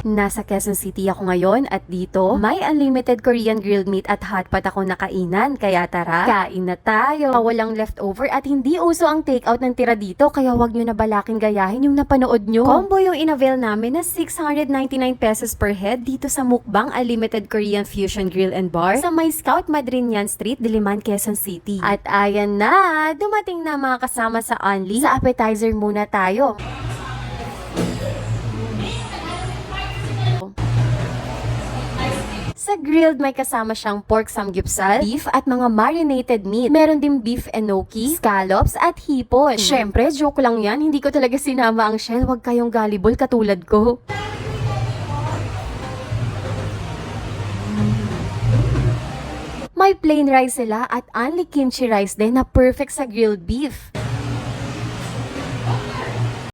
Nasa Quezon City ako ngayon at dito may unlimited Korean grilled meat at hotpot ako nakainan. Kaya tara, kain na tayo. Walang leftover at hindi uso ang takeout ng tira dito kaya wag nyo na balakin gayahin yung napanood nyo. Combo yung inavail namin na 699 pesos per head dito sa Mukbang Unlimited Korean Fusion Grill and Bar sa May Scout Madrinian Street, Diliman, Quezon City. At ayan na, dumating na mga kasama sa Unli. Sa appetizer muna tayo. Sa grilled, may kasama siyang pork samgyupsal, beef at mga marinated meat. Meron din beef enoki, scallops at hipon. Syempre, joke lang yan. Hindi ko talaga sinama ang shell. Huwag kayong gullible katulad ko. May plain rice sila at only kimchi rice din na perfect sa grilled beef.